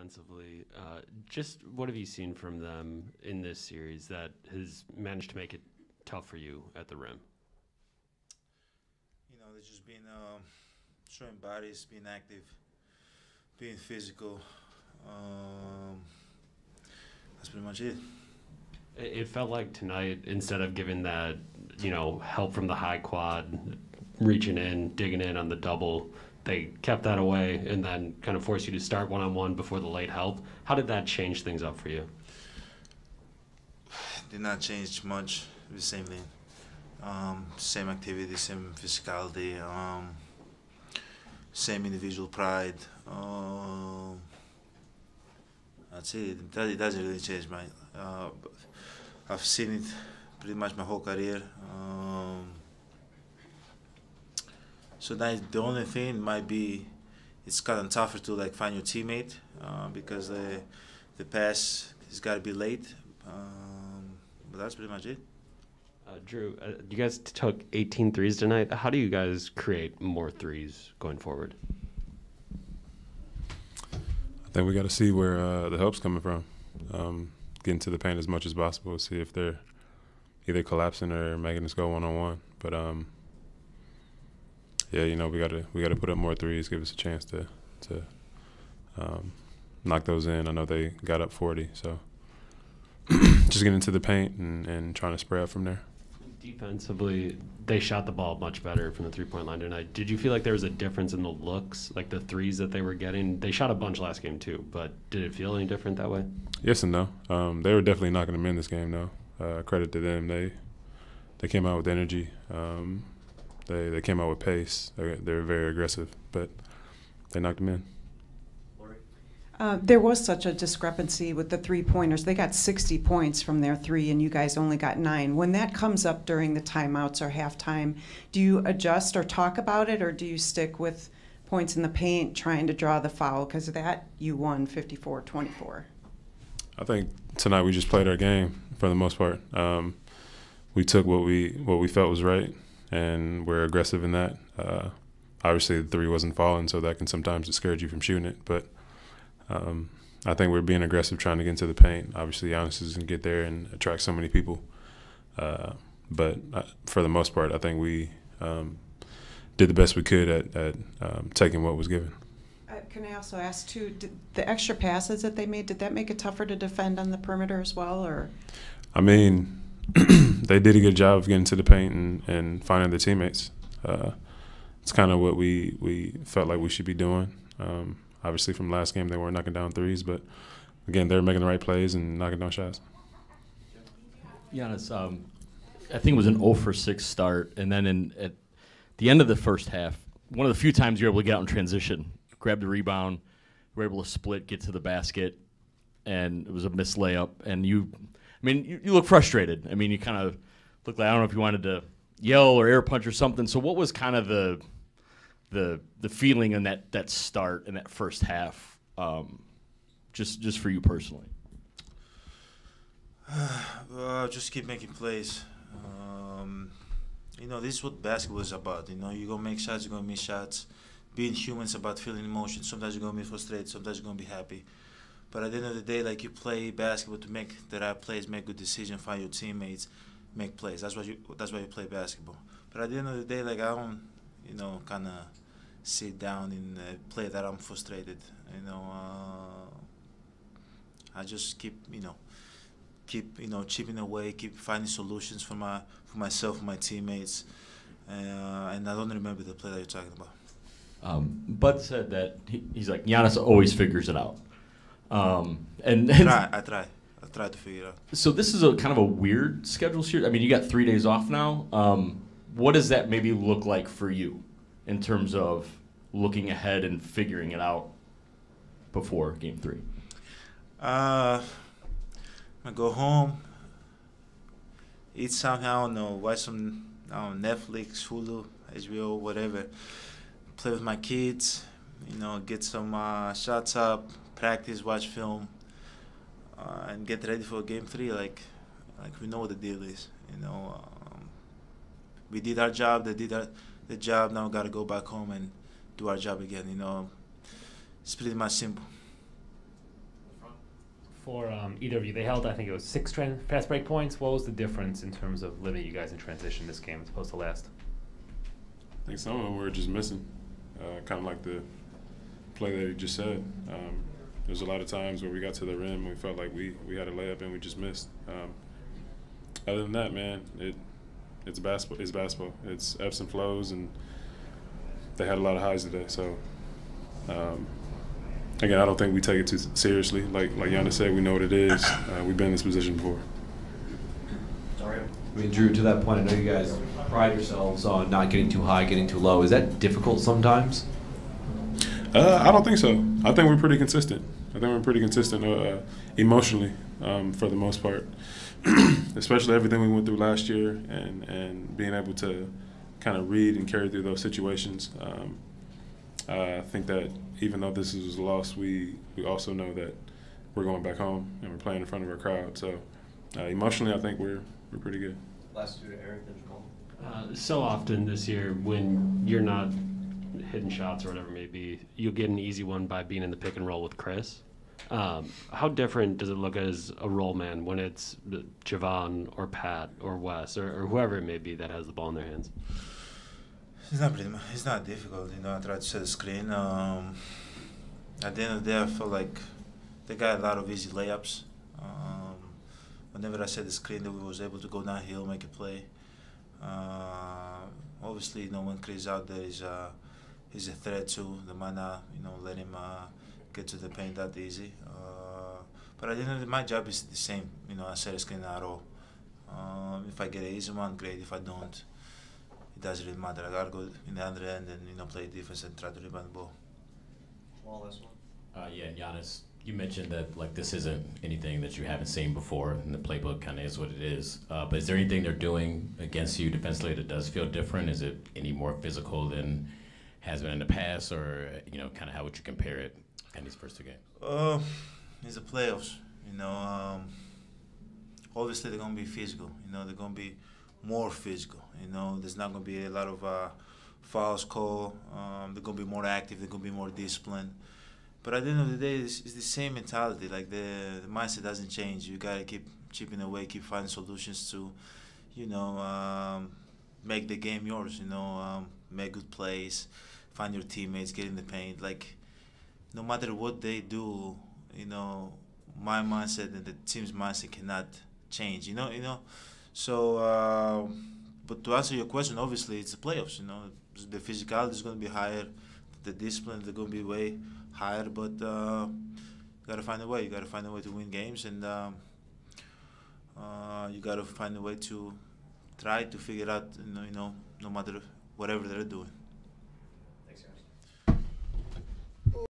defensively. Just what have you seen from them in this series that has managed to make it tough for you at the rim? They've just been showing bodies, being active, being physical. That's pretty much it. It felt like tonight, instead of giving that, help from the high quad, reaching in, digging in on the double, they kept that away and then kind of forced you to start one-on-one before the late help. How did that change things up for you? Did not change much. The same thing. Same activity, same physicality, same individual pride. That's it. It doesn't really change my. I've seen it pretty much my whole career. So that the only thing might be it's gotten tougher to find your teammate because the pass has got to be late. But that's pretty much it. Drew, you guys took 18 threes tonight. How do you guys create more threes going forward? I think we got to see where the help's coming from. Get into the paint as much as possible, see if they're either collapsing or making us go one-on-one. But yeah, we gotta put up more threes, give us a chance to knock those in. I know they got up 40, so just getting into the paint and trying to spray up from there. Defensively, they shot the ball much better from the three-point line tonight. Did you feel like there was a difference in the looks, like the threes that they were getting? They shot a bunch last game too, but did it feel any different that way? Yes and no. They were definitely knocking them in this game, though. Credit to them. They came out with energy. They came out with pace. They were very aggressive, but they knocked them in. There was such a discrepancy with the three-pointers. They got 60 points from their three, and you guys only got 9. When that comes up during the timeouts or halftime, do you adjust or talk about it, or do you stick with points in the paint trying to draw the foul? Because of that, you won 54-24. I think tonight we just played our game for the most part. We took what we felt was right, and we're aggressive in that. Obviously, the three wasn't falling, so that can sometimes discourage you from shooting it, but I think we're being aggressive trying to get into the paint. Obviously, Giannis is going to get there and attract so many people. But for the most part, I think we did the best we could at taking what was given. Can I also ask, too, did the extra passes that they made, did that make it tougher to defend on the perimeter as well? Or? I mean, they did a good job of getting to the paint and finding their teammates. It's kind of what we felt like we should be doing. Obviously, from last game, they weren't knocking down threes, but again, they were making the right plays and knocking down shots. Giannis, I think it was an 0 for 6 start, and then at the end of the first half, one of the few times you were able to get out in transition, grab the rebound, were able to split, get to the basket, and it was a missed layup. And you look frustrated. I mean, you kind of looked like, I don't know if you wanted to yell or air punch or something. So what was kind of the feeling in that start in that first half, just for you personally? Just keep making plays. This is what basketball is about. You're going to make shots, you're going to miss shots. Being human is about feeling emotions. Sometimes you're going to be frustrated, sometimes you're going to be happy. But at the end of the day, you play basketball to make the right plays, make good decisions, find your teammates, make plays. That's why you play basketball. But at the end of the day, I don't, kind of sit down and play that I'm frustrated. I just keep chipping away, keep finding solutions for myself, for my teammates, and I don't remember the play that you're talking about. Bud said that he's like, Giannis always figures it out. I try to figure it out. So this is a kind of a weird schedule here. I mean, you got 3 days off now. What does that maybe look like for you in terms of looking ahead and figuring it out before Game 3? I go home, eat something, I don't know, watch some Netflix, Hulu, HBO, whatever. Play with my kids, get some shots up, practice, watch film, and get ready for Game 3. Like we know what the deal is. We did our job. They did the job. Now we gotta go back home and do our job again. It's pretty much simple. for either of you. They held, I think it was 6 fast break points. What was the difference in terms of limiting you guys in transition this game as opposed to last? I think some of them were just missing, kind of like the play that you just said. There's a lot of times where we got to the rim and we felt like we had a layup and we just missed. Other than that, man, it's basketball. It's basketball. It's ebbs and flows, and they had a lot of highs today. So, again, I don't think we take it too seriously. Like Giannis said, we know what it is. We've been in this position before. I mean, Drew, to that point, I know you guys pride yourselves on not getting too high, getting too low. Is that difficult sometimes? I don't think so. I think we're pretty consistent. Emotionally, for the most part. Especially everything we went through last year and being able to kind of read and carry through those situations. I think that even though this was a loss, we also know that we're going back home and we're playing in front of our crowd. So emotionally, I think we're pretty good. Last two to Eric, then Jamal. So often this year, when you're not hitting shots or whatever it may be, you'll get an easy one by being in the pick and roll with Chris. How different does it look as a roll man when it's Javon or Pat or Wes or whoever it may be that has the ball in their hands? It's not difficult, I try to set a screen. At the end of the day, I feel like they got a lot of easy layups. Whenever I set the screen, that we was able to go downhill, make a play. Obviously, when Chris out there, he's a threat too. They might not, let him get to the paint that easy. But at the end of the day, my job is the same. I set a screen at all. If I get an easy one, great. If I don't, it doesn't really matter. I gotta go in the other end and play defense and try to rebound the ball. Jamal, last one. Yeah, Giannis, you mentioned that this isn't anything that you haven't seen before, and the playbook kind of is what it is. But is there anything they're doing against you defensively that does feel different? Is it any more physical than has been in the past, or kind of how would you compare it in these first two games? It's the playoffs. Obviously they're gonna be physical. They're gonna be more physical. There's not gonna be a lot of fouls called. They're gonna be more active. They're gonna be more disciplined. But at the end of the day, it's the same mentality. Like the mindset doesn't change. You gotta keep chipping away, keep finding solutions to, make the game yours. Make good plays, find your teammates, get in the paint. Like, no matter what they do, my mindset and the team's mindset cannot change. So, but to answer your question, obviously it's the playoffs. The physicality is going to be higher, the discipline is going to be way higher. But you got to find a way. You got to find a way to win games, and you got to find a way to try to figure out. No matter whatever they're doing.